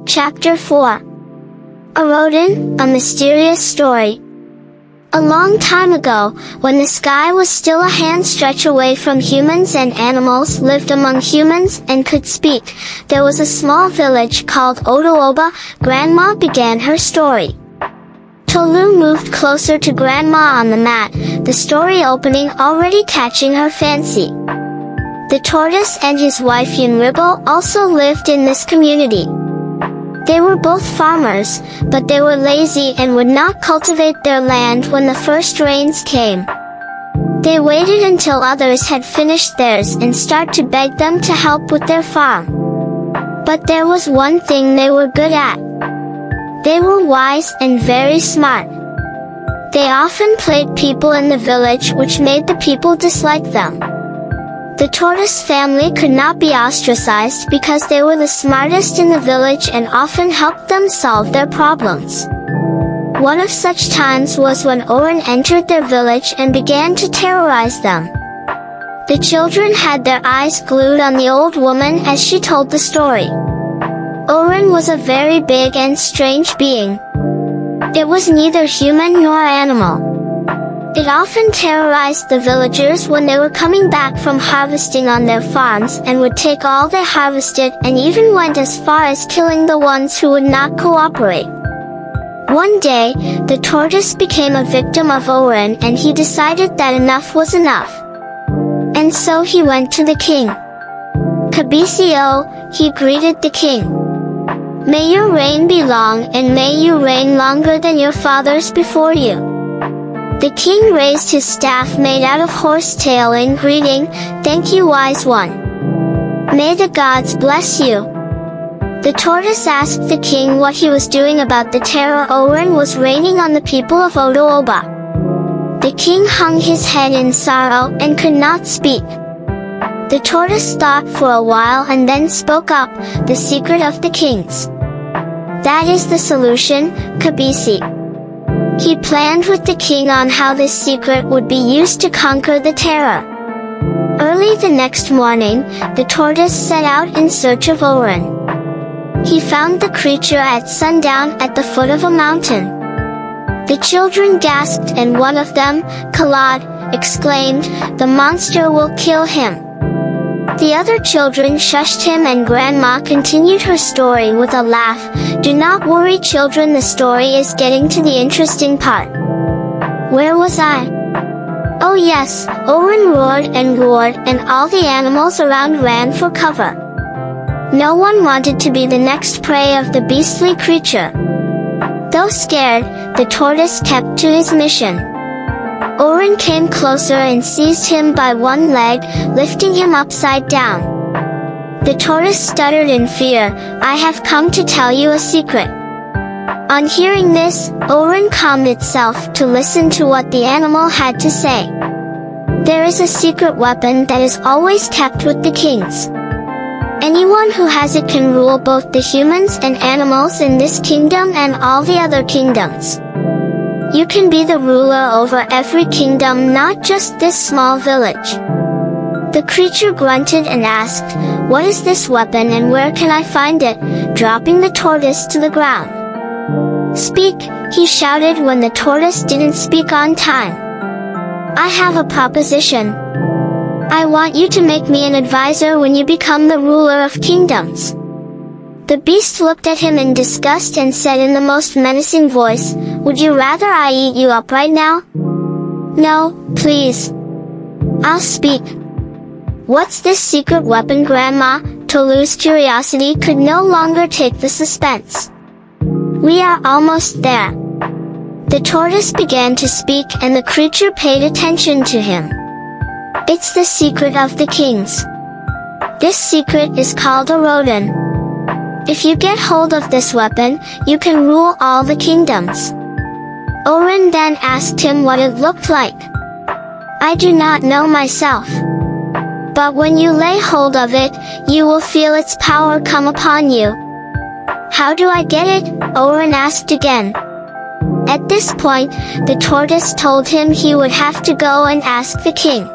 Chapter 4. A Rodent, a Mysterious Story. A long time ago, when the sky was still a hand's stretch away from humans and animals lived among humans and could speak, there was a small village called Tolulope. Grandma began her story. Tolu moved closer to Grandma on the mat, the story opening already catching her fancy. The tortoise and his wife Ribble also lived in this community. They were both farmers, but they were lazy and would not cultivate their land when the first rains came. They waited until others had finished theirs and started to beg them to help with their farm. But there was one thing they were good at. They were wise and very smart. They often played people in the village, which made the people dislike them. The tortoise family could not be ostracized because they were the smartest in the village and often helped them solve their problems. One of such times was when Oren entered their village and began to terrorize them. The children had their eyes glued on the old woman as she told the story. Oren was a very big and strange being. It was neither human nor animal. It often terrorized the villagers when they were coming back from harvesting on their farms and would take all they harvested and even went as far as killing the ones who would not cooperate. One day, the tortoise became a victim of Oren and he decided that enough was enough. And so he went to the king. Kabisio, he greeted the king. May your reign be long and may you reign longer than your fathers before you. The king raised his staff made out of horsetail in greeting, "Thank you, wise one. May the gods bless you." The tortoise asked the king what he was doing about the terror Oren was raining on the people of Tolulope. The king hung his head in sorrow and could not speak. The tortoise thought for a while and then spoke up, "The secret of the kings. That is the solution, Kabisi." He planned with the king on how this secret would be used to conquer the terror. Early the next morning, the tortoise set out in search of Oren. He found the creature at sundown at the foot of a mountain. The children gasped and one of them, Kalad, exclaimed, "The monster will kill him." The other children shushed him and Grandma continued her story with a laugh. "Do not worry, children, the story is getting to the interesting part." Where was I? Oh yes, Oren roared and all the animals around ran for cover. No one wanted to be the next prey of the beastly creature. Though scared, the tortoise kept to his mission. Oren came closer and seized him by one leg, lifting him upside down. The tortoise stuttered in fear, "I have come to tell you a secret." On hearing this, Oren calmed itself to listen to what the animal had to say. "There is a secret weapon that is always kept with the kings. Anyone who has it can rule both the humans and animals in this kingdom and all the other kingdoms. You can be the ruler over every kingdom, not just this small village." The creature grunted and asked, "What is this weapon and where can I find it?" dropping the tortoise to the ground. "Speak," he shouted when the tortoise didn't speak on time. "I have a proposition. I want you to make me an advisor when you become the ruler of kingdoms." The beast looked at him in disgust and said in the most menacing voice, "Would you rather I eat you up right now?" "No, please. I'll speak." "What's this secret weapon, Grandma?" Tolu's curiosity could no longer take the suspense. "We are almost there." The tortoise began to speak and the creature paid attention to him. "It's the secret of the kings. This secret is called a rodent. If you get hold of this weapon, you can rule all the kingdoms." Oren then asked him what it looked like. "I do not know myself. But when you lay hold of it, you will feel its power come upon you." "How do I get it?" Oren asked again. At this point, the tortoise told him he would have to go and ask the king.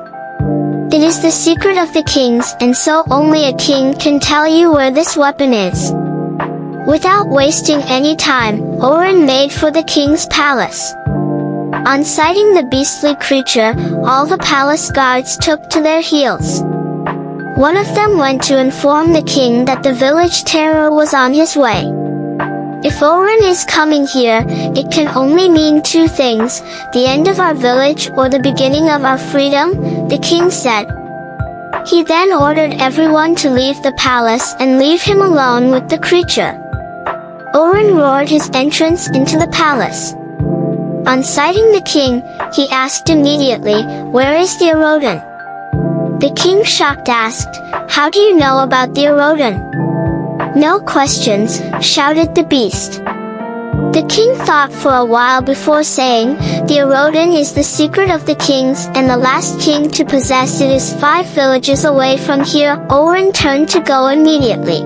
It is the secret of the kings, and so only a king can tell you where this weapon is. Without wasting any time, Oren made for the king's palace. On sighting the beastly creature, all the palace guards took to their heels. One of them went to inform the king that the village terror was on his way. If Oren is coming here, it can only mean two things, the end of our village or the beginning of our freedom, the king said. He then ordered everyone to leave the palace and leave him alone with the creature. Oren roared his entrance into the palace. On sighting the king, he asked immediately, "Where is the Erodin?" The king, shocked, asked, "How do you know about the Erodin?" "No questions," shouted the beast. The king thought for a while before saying, "The Erodin is the secret of the kings, and the last king to possess it is 5 villages away from here." Oren turned to go immediately.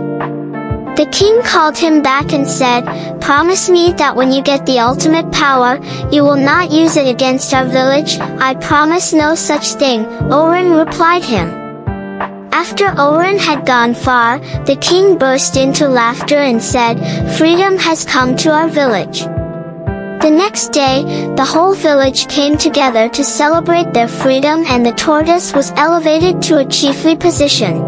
The king called him back and said, "Promise me that when you get the ultimate power, you will not use it against our village." "I promise no such thing," Oren replied him. After Oren had gone far, the king burst into laughter and said, "Freedom has come to our village." The next day, the whole village came together to celebrate their freedom, and the tortoise was elevated to a chiefly position.